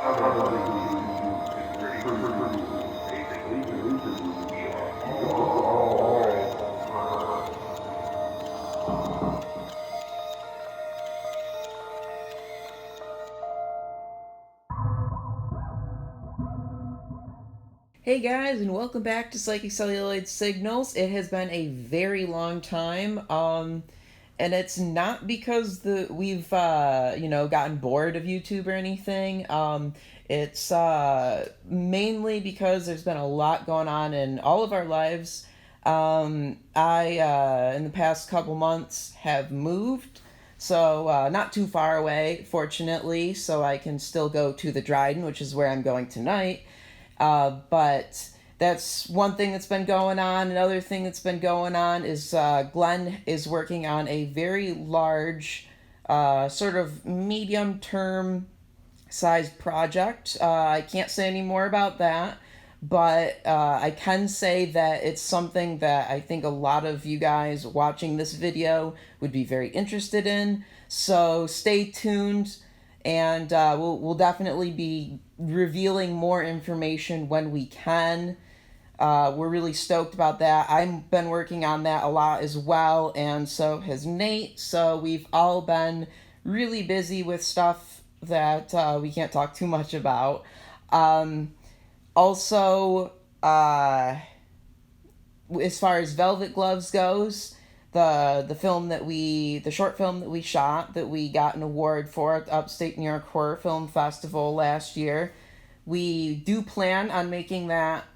Hey guys, and welcome back to Psychic Celluloid Signals. It has been a very long time, and it's not because we've gotten bored of YouTube or anything. It's mainly because there's been a lot going on in all of our lives. I in the past couple months have moved, so not too far away, fortunately, so I can still go to the Dryden, which is where I'm going tonight. But that's one thing that's been going on. Another thing that's been going on is Glenn is working on a very large, sort of medium term sized project. I can't say any more about that, but I can say that it's something that I think a lot of you guys watching this video would be very interested in. So stay tuned, and we'll definitely be revealing more information when we can. We're really stoked about that. I've been working on that a lot as well, and so has Nate. So we've all been really busy with stuff that we can't talk too much about. Also, as far as Velvet Gloves goes, the short film that we shot, that we got an award for at the Upstate New York Horror Film Festival last year, we do plan on making that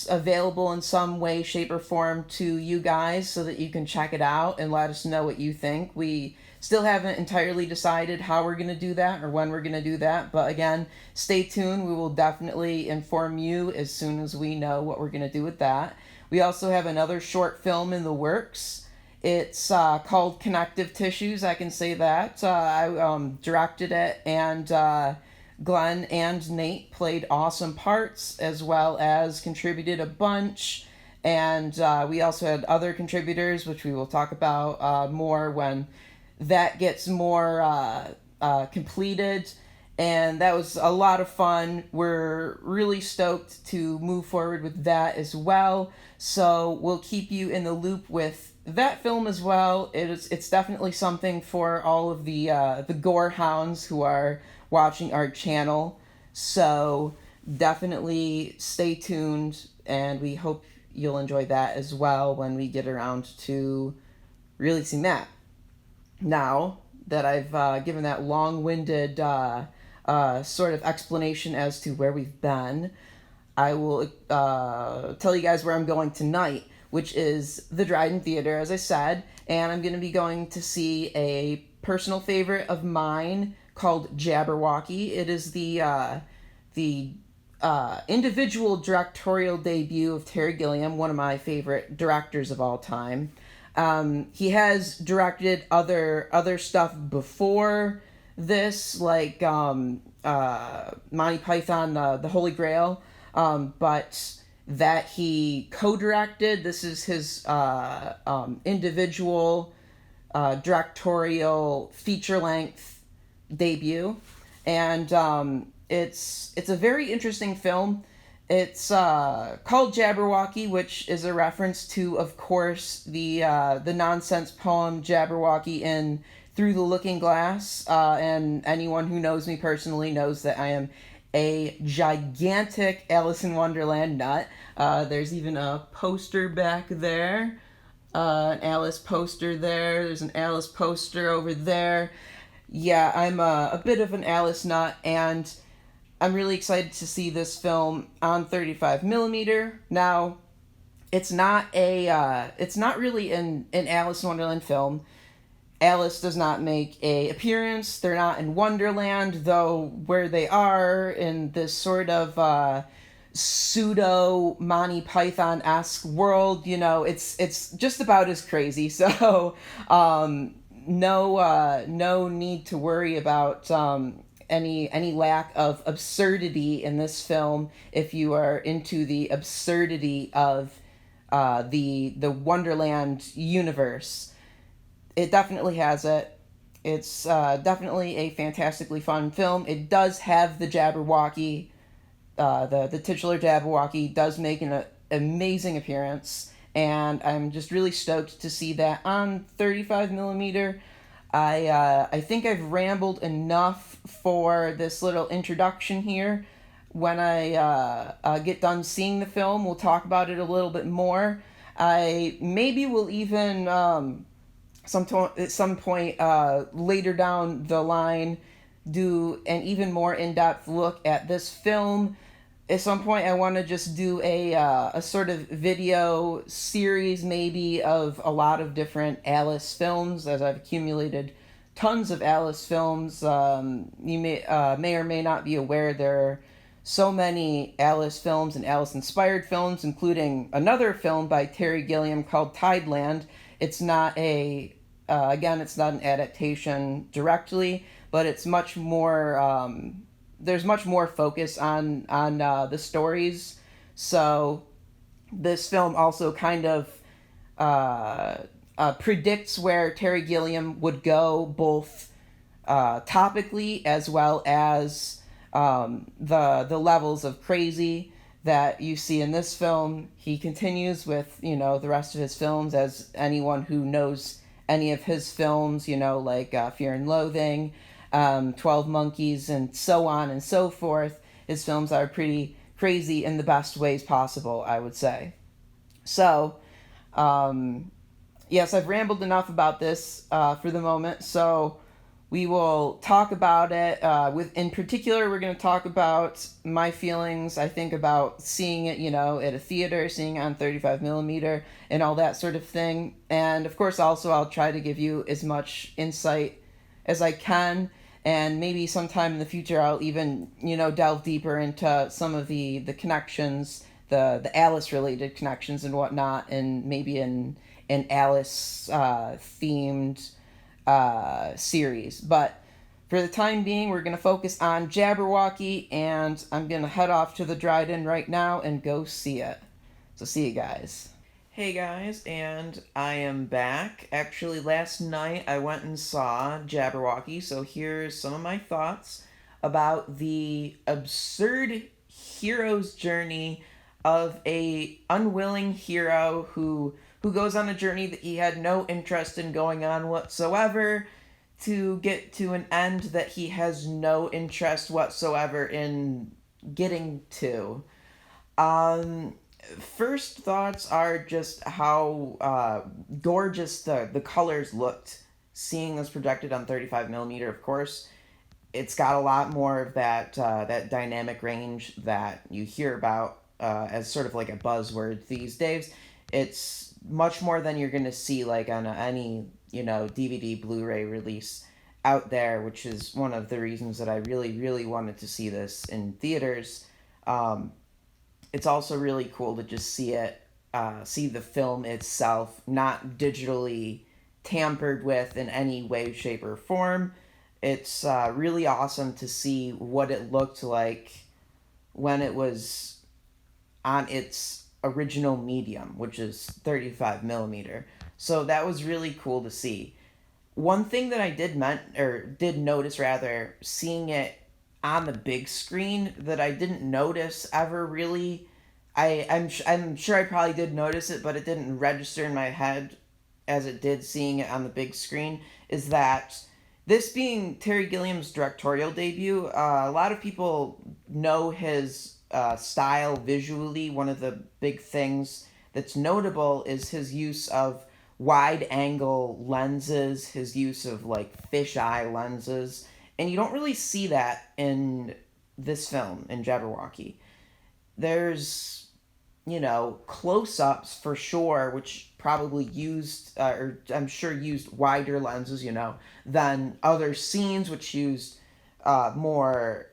available in some way, shape, or form to you guys so that you can check it out and let us know what you think. We still haven't entirely decided how we're going to do that or when we're going to do that, but again, stay tuned. We will definitely inform you as soon as we know what we're going to do with that. We also have another short film in the works. It's called Connective Tissues, I can say that. I directed it, and Glenn and Nate played awesome parts, as well as contributed a bunch. And we also had other contributors, which we will talk about more when that gets more completed. And that was a lot of fun. We're really stoked to move forward with that as well. So we'll keep you in the loop with that film as well. It's definitely something for all of the gore hounds who are watching our channel. So definitely stay tuned, and we hope you'll enjoy that as well when we get around to releasing that. Now that I've given that long-winded sort of explanation as to where we've been, I will tell you guys where I'm going tonight, which is the Dryden Theater, as I said, and I'm going to be going to see a personal favorite of mine called Jabberwocky. It is the individual directorial debut of Terry Gilliam, one of my favorite directors of all time. He has directed other stuff before this, like Monty Python, The Holy Grail, but that he co-directed. This is his individual directorial feature-length debut, and it's a very interesting film. It's called Jabberwocky, which is a reference to, of course, the nonsense poem Jabberwocky in Through the Looking Glass. And anyone who knows me personally knows that I am a gigantic Alice in Wonderland nut. There's even a poster back there, an Alice poster there. There's an Alice poster over there. Yeah, I'm a bit of an Alice nut, and I'm really excited to see this film on 35 millimeter. Now, it's not really an Alice in Wonderland film. Alice does not make a appearance. They're not in Wonderland, though where they are in this sort of pseudo Monty Python-esque world, it's just about as crazy. So no need to worry about any lack of absurdity in this film if you are into the absurdity of the Wonderland universe. It definitely has it. It's definitely a fantastically fun film. It does have the Jabberwocky, the titular Jabberwocky does make an amazing appearance, and I'm just really stoked to see that on 35 millimeter. I think I've rambled enough for this little introduction here. When I get done seeing the film, we'll talk about it a little bit more. I maybe will even at some point later down the line do an even more in-depth look at this film. At some point I want to just do a sort of video series maybe of a lot of different Alice films, as I've accumulated tons of Alice films. You may or may not be aware there are so many Alice films and Alice inspired films, including another film by Terry Gilliam called Tideland. It's not a again, it's not an adaptation directly, but it's much more. There's much more focus on the stories. So this film also kind of predicts where Terry Gilliam would go, both topically as well as the levels of crazy that you see in this film. He continues with the rest of his films, as anyone who knows any of his films, like Fear and Loathing, 12 Monkeys, and so on and so forth. His films are pretty crazy in the best ways possible, I would say. So, yes, I've rambled enough about this for the moment, so we will talk about it. In particular, we're going to talk about my feelings, I think, about seeing it, at a theater, seeing it on 35 millimeter, and all that sort of thing. And of course, also, I'll try to give you as much insight as I can. And maybe sometime in the future, I'll even, delve deeper into some of the connections, the Alice-related connections and whatnot, and maybe an Alice themed series. But for the time being, we're going to focus on Jabberwocky, and I'm going to head off to the Dryden right now and go see it. So see you guys. Hey guys, and I am back. Actually, last night I went and saw Jabberwocky, so here's some of my thoughts about the absurd hero's journey of a unwilling hero who goes on a journey that he had no interest in going on whatsoever, to get to an end that he has no interest whatsoever in getting to. First thoughts are just how gorgeous the colors looked, seeing this projected on 35 millimeter. Of course, it's got a lot more of that dynamic range that you hear about as sort of like a buzzword these days. It's much more than you're going to see like on any DVD Blu-ray release out there, which is one of the reasons that I really wanted to see this in theaters. It's also really cool to just see the film itself not digitally tampered with in any way, shape, or form. It's really awesome to see what it looked like when it was on its original medium, which is 35 millimeter. So that was really cool to see. One thing that I did notice rather, seeing it on the big screen, that I didn't notice ever really. I'm sure I probably did notice it, but it didn't register in my head as it did seeing it on the big screen, is that this being Terry Gilliam's directorial debut, a lot of people know his style visually. One of the big things that's notable is his use of wide angle lenses, his use of like fisheye lenses, and you don't really see that in this film, in Jabberwocky. There's close-ups for sure, which probably used or I'm sure used wider lenses, than other scenes which used more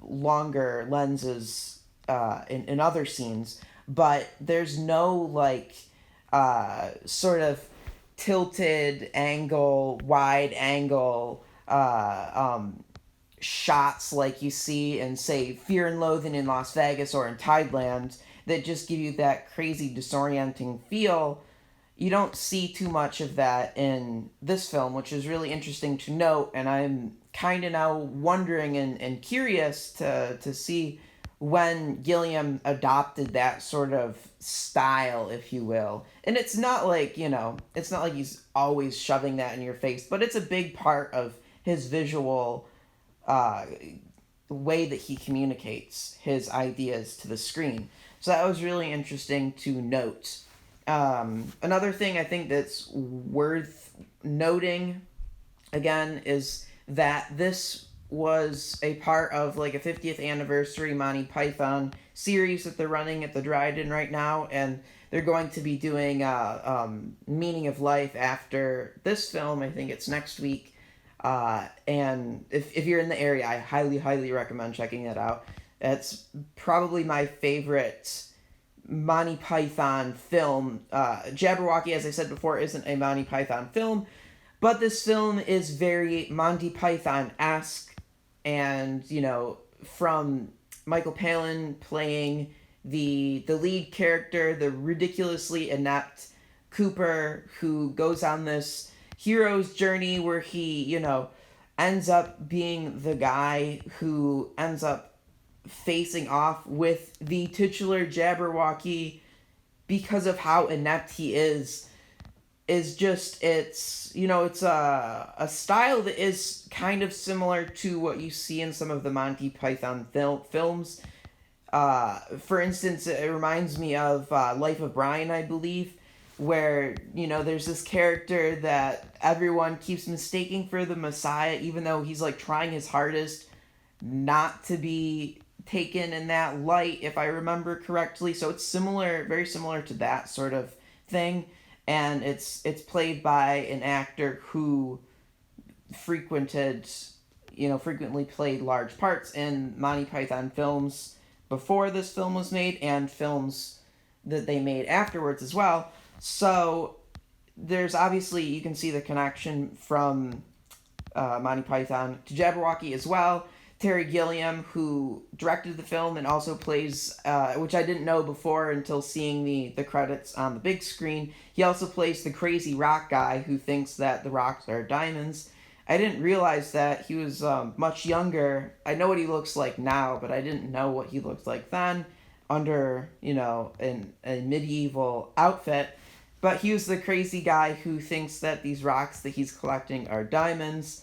longer lenses in other scenes. But there's no like sort of tilted angle, wide angle shots like you see in, say, Fear and Loathing in Las Vegas or in Tideland, that just give you that crazy disorienting feel. you don't see too much of that in this film, which is really interesting to note. And I'm kind of now wondering and curious to see when Gilliam adopted that sort of style, if you will. And it's not like, it's not like he's always shoving that in your face, but it's a big part of his visual uh, way that he communicates his ideas to the screen. So that was really interesting to note. Another thing I think that's worth noting again is that this was a part of like a 50th anniversary Monty Python series that they're running at the Dryden right now, and they're going to be doing Meaning of Life after this film. I think it's next week. And if you're in the area, I highly, highly recommend checking it out. It's probably my favorite Monty Python film. Jabberwocky, as I said before, isn't a Monty Python film, but this film is very Monty Python-esque, and, from Michael Palin playing the lead character, the ridiculously inept Cooper, who goes on this hero's journey where he, ends up being the guy who ends up facing off with the titular Jabberwocky because of how inept he is just, it's a style that is kind of similar to what you see in some of the Monty Python films. For instance, it reminds me of Life of Brian, I believe, where, there's this character that everyone keeps mistaking for the Messiah, even though he's, like, trying his hardest not to be taken in that light, if I remember correctly. So it's similar, very similar to that sort of thing. And it's played by an actor who frequently played large parts in Monty Python films before this film was made, and films that they made afterwards as well. So there's obviously, you can see the connection from Monty Python to Jabberwocky as well. Terry Gilliam, who directed the film and also plays, which I didn't know before until seeing the credits on the big screen, he also plays the crazy rock guy who thinks that the rocks are diamonds. I didn't realize that he was much younger. I know what he looks like now, but I didn't know what he looked like then under, in a medieval outfit. But he was the crazy guy who thinks that these rocks that he's collecting are diamonds.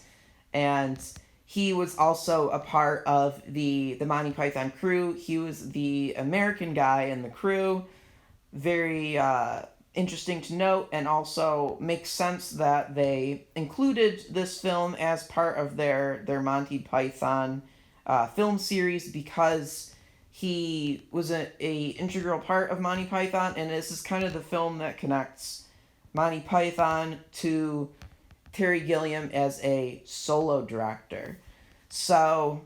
And he was also a part of the Monty Python crew. He was the American guy in the crew. Very interesting to note, and also makes sense that they included this film as part of their Monty Python film series, because he was a integral part of Monty Python, and this is kind of the film that connects Monty Python to Terry Gilliam as a solo director. So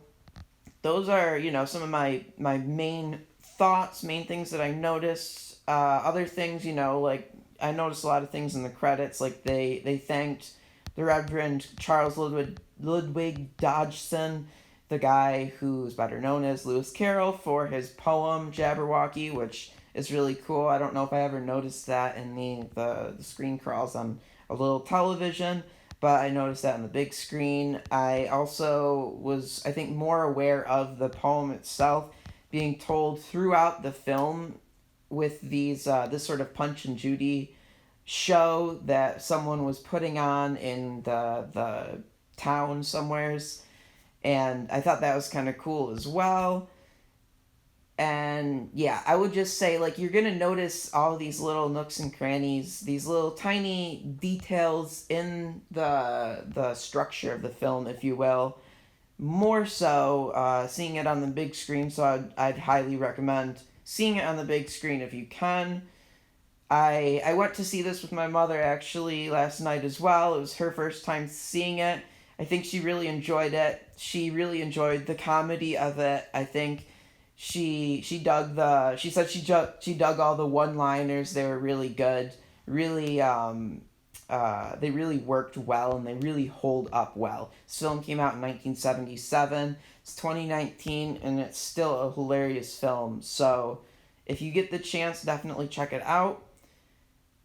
those are, some of my main thoughts, main things that I noticed. Other things, like I noticed a lot of things in the credits, like they thanked the Reverend Charles Ludwig Dodgson, the guy who's better known as Lewis Carroll, for his poem Jabberwocky, which is really cool. I don't know if I ever noticed that in the screen crawls on a little television, but I noticed that on the big screen. I also was, I think, more aware of the poem itself being told throughout the film with these this sort of Punch and Judy show that someone was putting on in the town somewheres, and I thought that was kind of cool as well. And yeah, I would just say, like, you're gonna notice all these little nooks and crannies, these little tiny details in the structure of the film, if you will. More so seeing it on the big screen, so I'd highly recommend seeing it on the big screen if you can. I went to see this with my mother actually last night as well. It was her first time seeing it. I think she really enjoyed it. She really enjoyed the comedy of it. I think she dug she said she dug all the one-liners. They were really good. Really they really worked well, and they really hold up well. This film came out in 1977. It's 2019, and it's still a hilarious film. So if you get the chance, definitely check it out.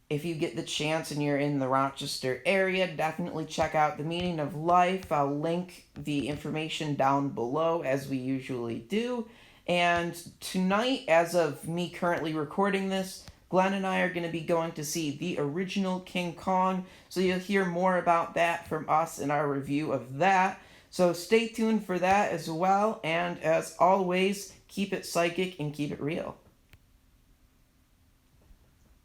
If you get the chance and you're in the Rochester area, definitely check out The Meaning of Life. I'll link the information down below as we usually do. And tonight, as of me currently recording this, Glenn and I are going to be going to see the original King Kong. So you'll hear more about that from us in our review of that. So stay tuned for that as well. And as always, keep it psychic and keep it real.